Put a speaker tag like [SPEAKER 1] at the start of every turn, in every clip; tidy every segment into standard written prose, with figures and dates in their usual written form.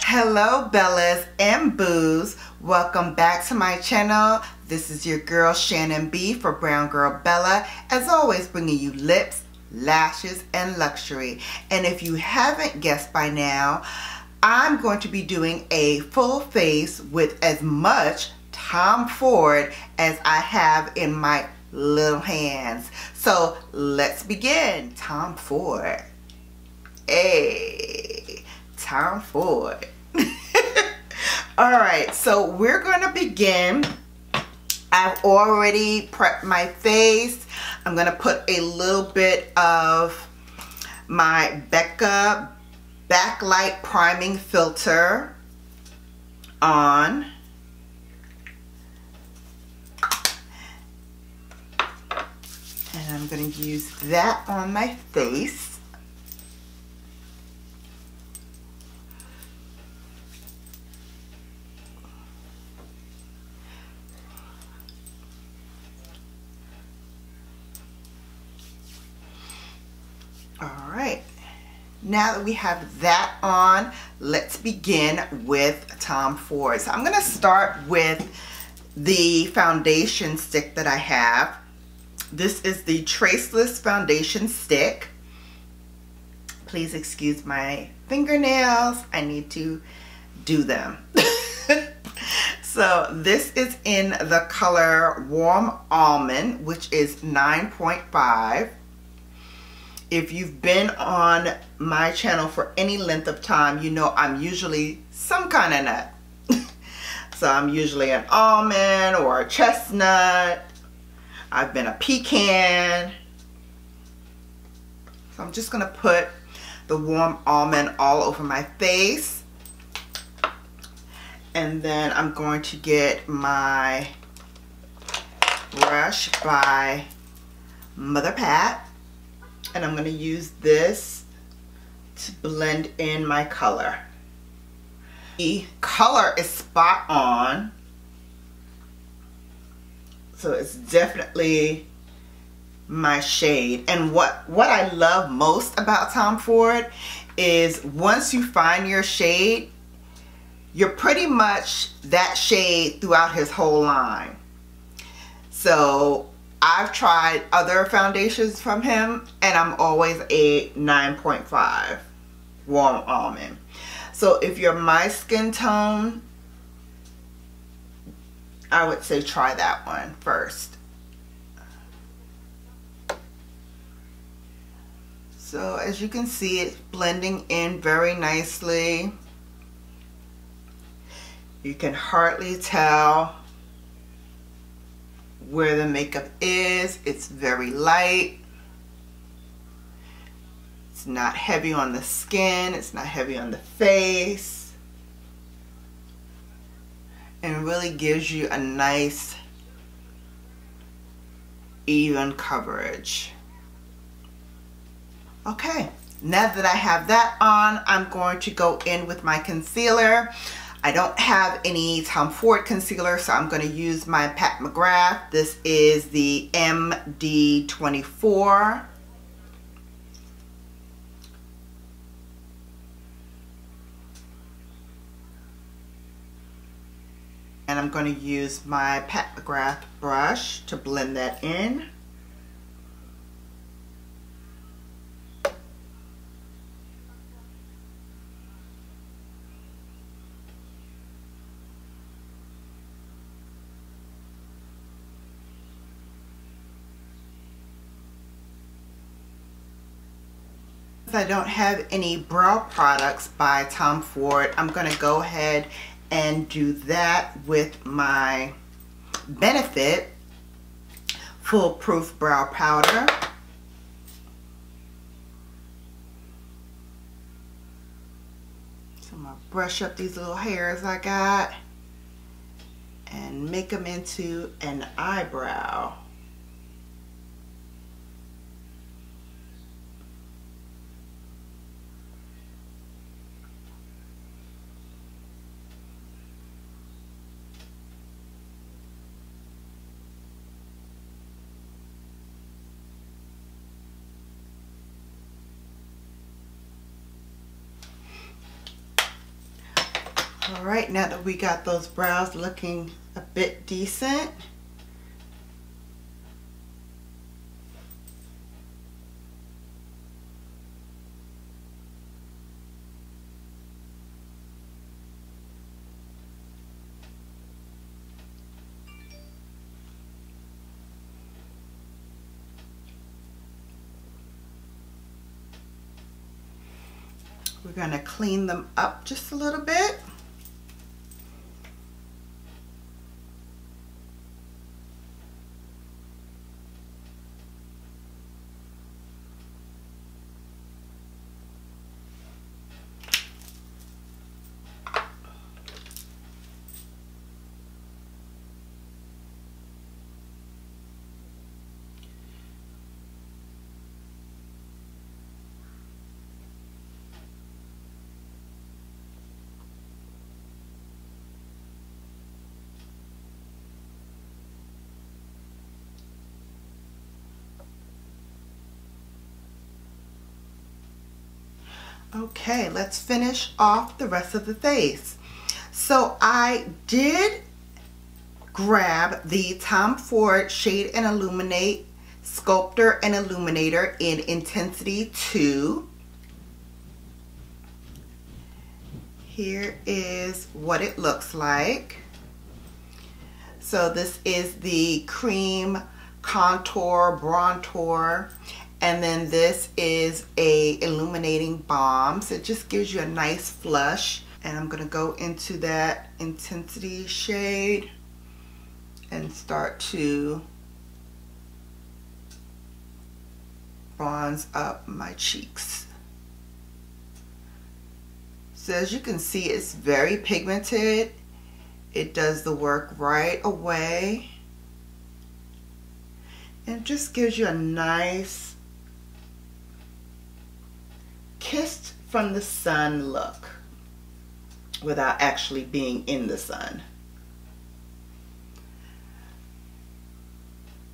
[SPEAKER 1] Hello Bellas and Boos, welcome back to my channel. This is your girl Shannon B for Brown Girl Bella, as always bringing you lips, lashes, and luxury. And if you haven't guessed by now, I'm going to be doing a full face with as much Tom Ford as I have in my little hands. So let's begin. Tom Ford. Hey, Tom Ford. Alright, so we're going to begin. I've already prepped my face. I'm going to put a little bit of my Becca Backlight Priming Filter on. And I'm going to use that on my face. Alright, now that we have that on, let's begin with Tom Ford. So I'm going to start with the foundation stick that I have. This is the Traceless Foundation Stick. Please excuse my fingernails. I need to do them. So this is in the color Warm Almond, which is 9.5. If you've been on my channel for any length of time, you know I'm usually some kind of nut. So I'm usually an almond or a chestnut. I've been a pecan. So I'm just going to put the Warm Almond all over my face. And then I'm going to get my brush by Mother Pat. And I'm going to use this to blend in my color. The color is spot on. So it's definitely my shade. And what I love most about Tom Ford is once you find your shade, you're pretty much that shade throughout his whole line. So I've tried other foundations from him and I'm always a 9.5 Warm Almond. So if you're my skin tone, I would say try that one first. So as you can see, it's blending in very nicely. You can hardly tell where the makeup is. It's very light. It's not heavy on the skin. It's not heavy on the face. And really gives you a nice even coverage. Okay, now that I have that on, I'm going to go in with my concealer. I don't have any Tom Ford concealer, so I'm going to use my Pat McGrath. This is the MD24. And I'm going to use my Pat McGrath brush to blend that in. I don't have any brow products by Tom Ford, I'm going to go ahead and do that with my Benefit Foolproof Brow Powder. So I'm going to brush up these little hairs I got and make them into an eyebrow. All right, now that we got those brows looking a bit decent, we're going to clean them up just a little bit. Okay, let's finish off the rest of the face. So I did grab the Tom Ford Shade and Illuminate Sculptor and Illuminator in Intensity 2. Here is what it looks like. So this is the cream contour bronzer, and then this is a illuminating balm, so it just gives you a nice flush. And I'm gonna go into that intensity shade and start to bronze up my cheeks. So as you can see, it's very pigmented. It does the work right away and just gives you a nice kissed from the sun look without actually being in the sun.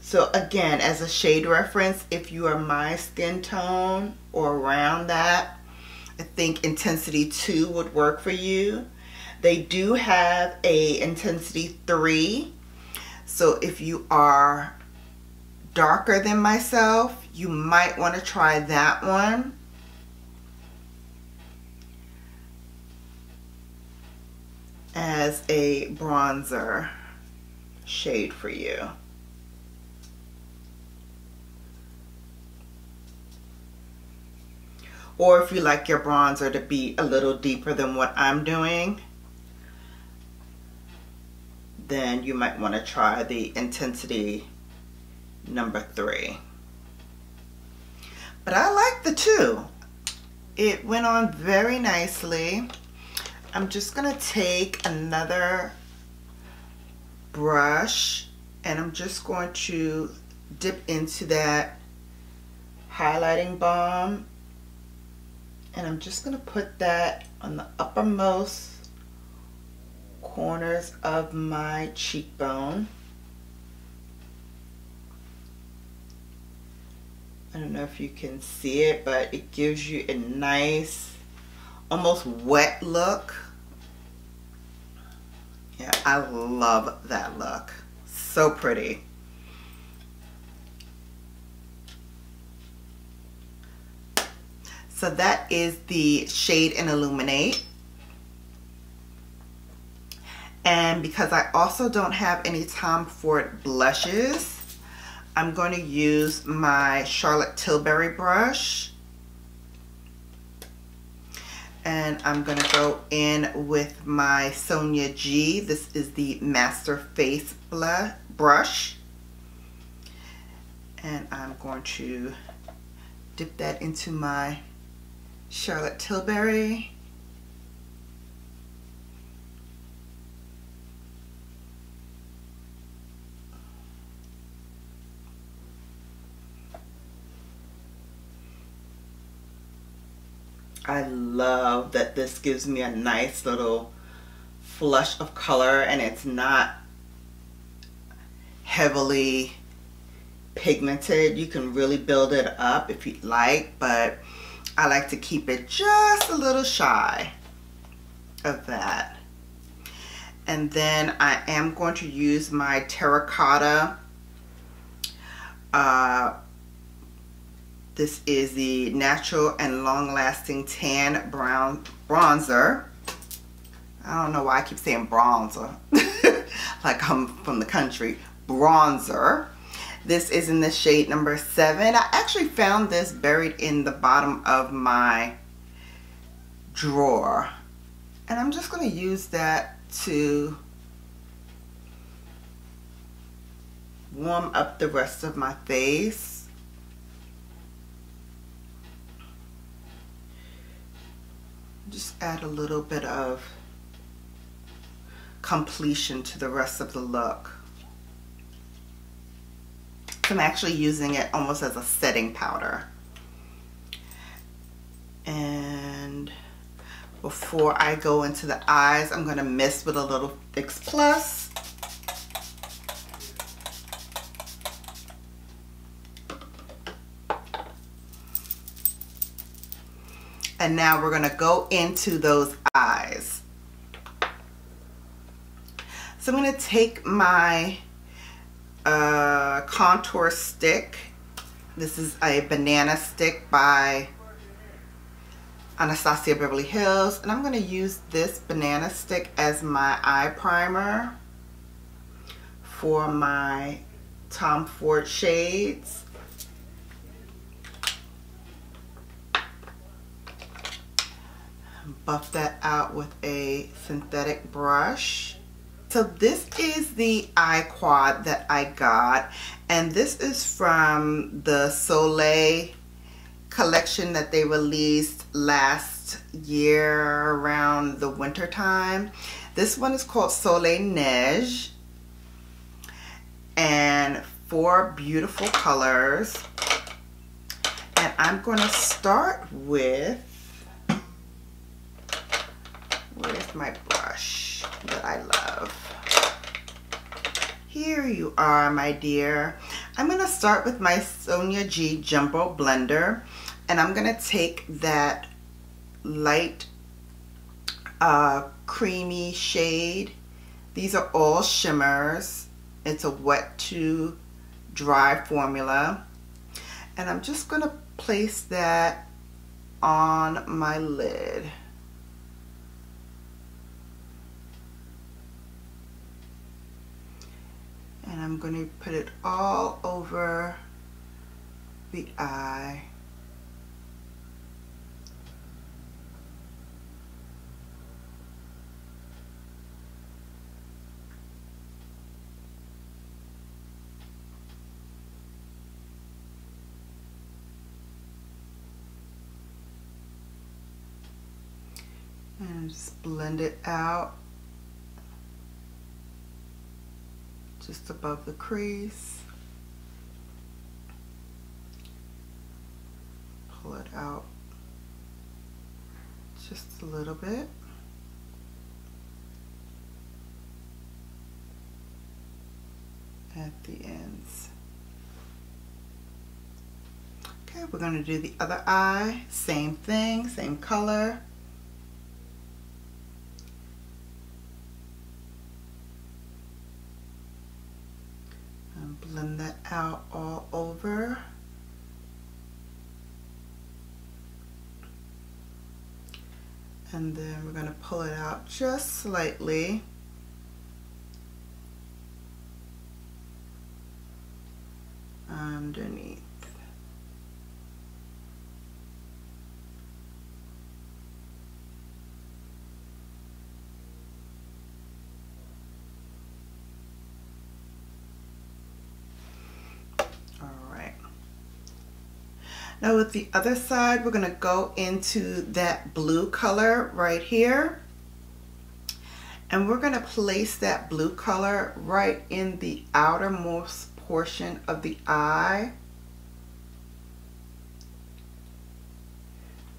[SPEAKER 1] So again, as a shade reference, if you are my skin tone or around that, I think Intensity 2 would work for you. They do have a Intensity 3. So if you are darker than myself, you might want to try that one. As a bronzer shade for you. Or if you like your bronzer to be a little deeper than what I'm doing, then you might want to try the Intensity number 3. But I like the 2. It went on very nicely. I'm just going to take another brush and I'm just going to dip into that highlighting balm, and I'm just going to put that on the uppermost corners of my cheekbone. I don't know if you can see it, but it gives you a nice, almost wet look. Yeah, I love that look. So pretty. So that is the Shade and Illuminate. And because I also don't have any Tom Ford blushes, I'm going to use my Charlotte Tilbury brush. And I'm going to go in with my Sonia G. This is the Master Face brush. And I'm going to dip that into my Charlotte Tilbury. I love that this gives me a nice little flush of color, and it's not heavily pigmented. You can really build it up if you'd like, but I like to keep it just a little shy of that. And then I am going to use my terracotta. This is the Natural and Long Lasting Tan Brown Bronzer. I don't know why I keep saying bronzer. Like I'm from the country. Bronzer. This is in the shade number 7. I actually found this buried in the bottom of my drawer. And I'm just going to use that to warm up the rest of my face. Just add a little bit of completion to the rest of the look. I'm actually using it almost as a setting powder. And before I go into the eyes, I'm going to mist with a little Fix Plus. And now we're going to go into those eyes. So I'm going to take my contour stick. This is a banana stick by Anastasia Beverly Hills, and I'm going to use this banana stick as my eye primer for my Tom Ford shades. Buff that out with a synthetic brush. So this is the eye quad that I got, and this is from the Soleil collection that they released last year around the winter time. This one is called Soleil Neige, and 4 beautiful colors. And I'm going to start with, where's my brush that I love? Here you are, my dear. I'm going to start with my Sonia G Jumbo Blender, and I'm going to take that light creamy shade. These are all shimmers. It's a wet to dry formula, and I'm just going to place that on my lid. And I'm going to put it all over the eye. And just blend it out just above the crease. Pull it out just a little bit. At the ends. Okay, we're going to do the other eye. Same thing, same color. And blend that out all over. And then we're going to pull it out just slightly. Underneath. All right. Now with the other side, we're going to go into that blue color right here. And we're going to place that blue color right in the outermost portion of the eye,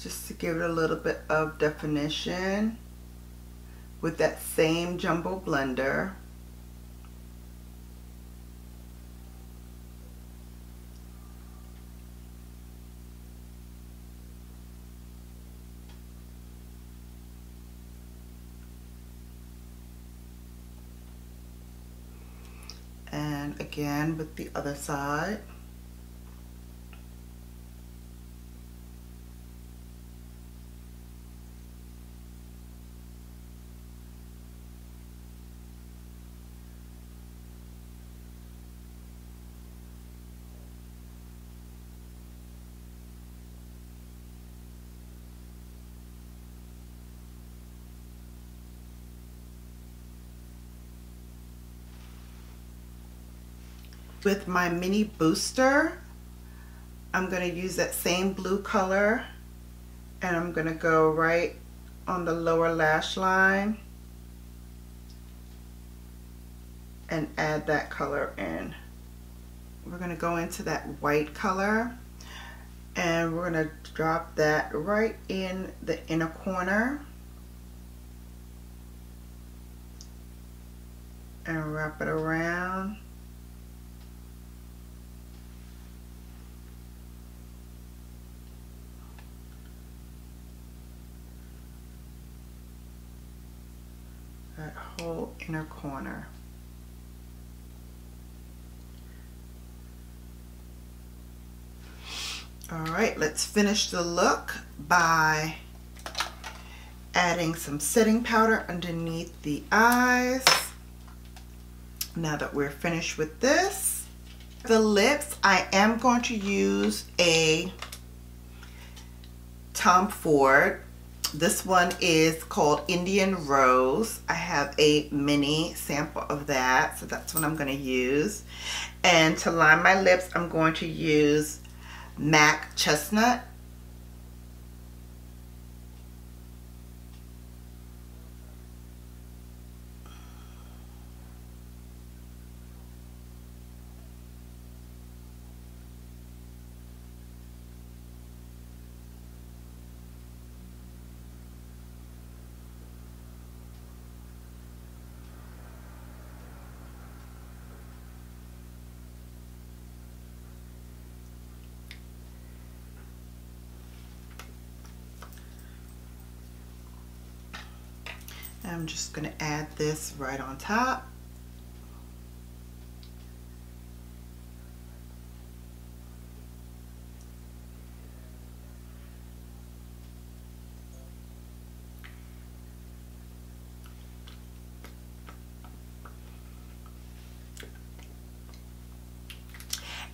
[SPEAKER 1] just to give it a little bit of definition with that same jumbo blender. And again with the other side. With my mini booster, I'm going to use that same blue color, and I'm going to go right on the lower lash line and add that color in. We're going to go into that white color, and we're going to drop that right in the inner corner and wrap it around. That whole inner corner. All right, let's finish the look by adding some setting powder underneath the eyes. Now that we're finished with this, the lips, I am going to use a Tom Ford. This one is called Indian Rose. I have a mini sample of that, so that's what I'm going to use. And to line my lips, I'm going to use MAC Chestnut. I'm just going to add this right on top.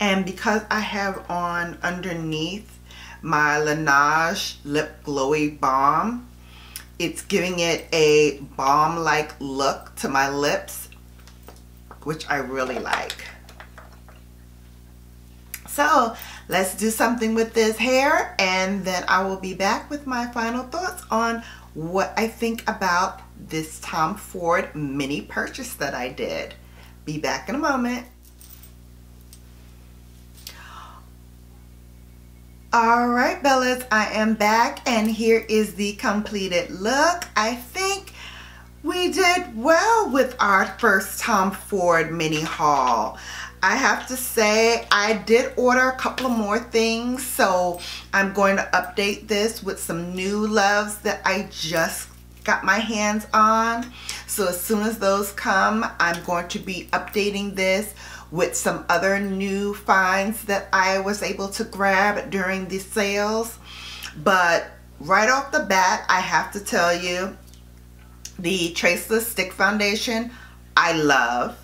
[SPEAKER 1] And because I have on underneath my Laneige Lip Glowy Balm, it's giving it a balm-like look to my lips, which I really like. So let's do something with this hair, and then I will be back with my final thoughts on what I think about this Tom Ford mini purchase that I did. Be back in a moment. Alright Bellas, I am back, and here is the completed look. I think we did well with our first Tom Ford mini haul. I have to say I did order a couple of more things, so I'm going to update this with some new loves that I just got my hands on. So as soon as those come, I'm going to be updating this with some other new finds that I was able to grab during the sales. But right off the bat, I have to tell you, the Traceless Stick Foundation, I love.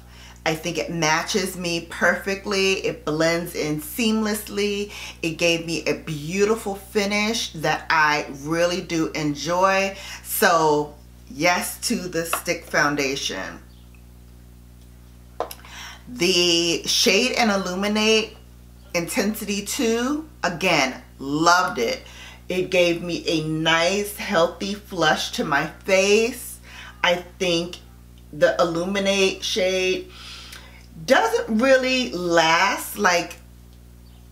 [SPEAKER 1] I think it matches me perfectly. It blends in seamlessly. It gave me a beautiful finish that I really do enjoy. So yes to the Stick Foundation. The Shade and Illuminate Intensity 2, again, loved it. It gave me a nice, healthy flush to my face. I think the Illuminate shade doesn't really last like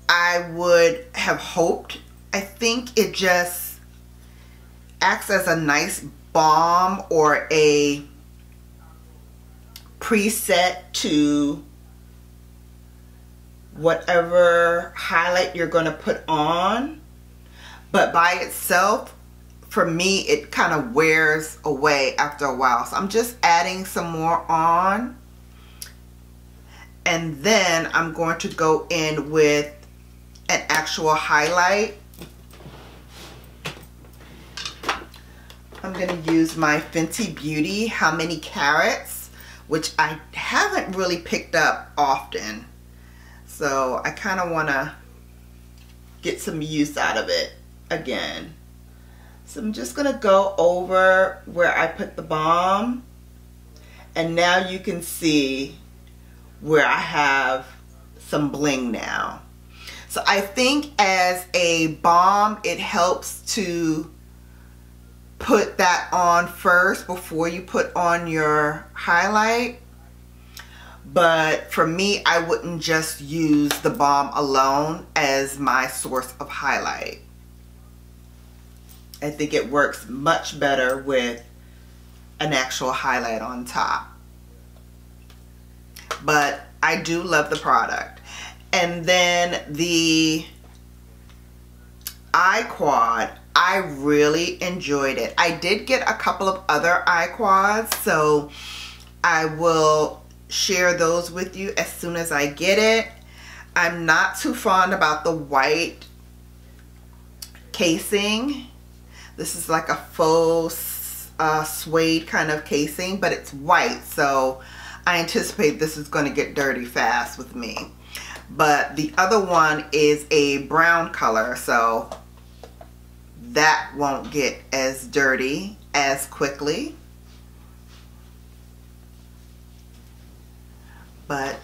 [SPEAKER 1] I would have hoped. I think it just acts as a nice balm or a preset to whatever highlight you're going to put on, but by itself, for me, it kind of wears away after a while. So I'm just adding some more on, And then I'm going to go in with an actual highlight. I'm going to use my Fenty Beauty How Many Carats, which I haven't really picked up often. So I kind of want to get some use out of it again. So I'm just going to go over where I put the balm. And now you can see where I have some bling now. So I think as a balm, it helps to put that on first before you put on your highlight. But for me, I wouldn't just use the balm alone as my source of highlight. I think it works much better with an actual highlight on top. But I do love the product. And then the eye quad, I really enjoyed it. I did get a couple of other eye quads, so I will share those with you as soon as I get it. I'm not too fond about the white casing. This is like a faux suede kind of casing, but it's white, so I anticipate this is going to get dirty fast with me. But the other one is a brown color, so that won't get as dirty as quickly. But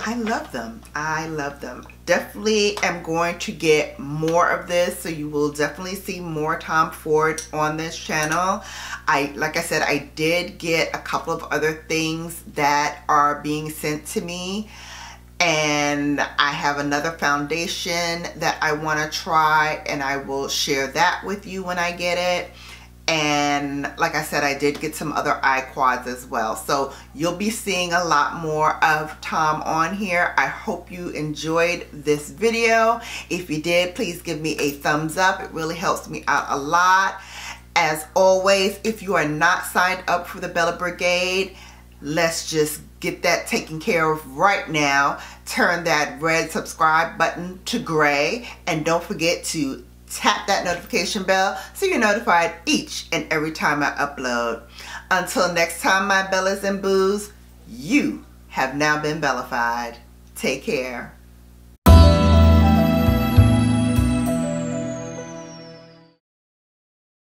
[SPEAKER 1] I love them. I love them. Definitely am going to get more of this, so you will definitely see more Tom Ford on this channel. Like I said, I did get a couple of other things that are being sent to me, and I have another foundation that I want to try, and I will share that with you when I get it. And like I said, I did get some other eye quads as well. So you'll be seeing a lot more of Tom on here. I hope you enjoyed this video. If you did, please give me a thumbs up. It really helps me out a lot. As always, if you are not signed up for the Bella Brigade, let's just get that taken care of right now. Turn that red subscribe button to gray, and don't forget to tap that notification bell so you're notified each and every time I upload. Until next time, my Bellas and Boos, you have now been Bellafied. Take care.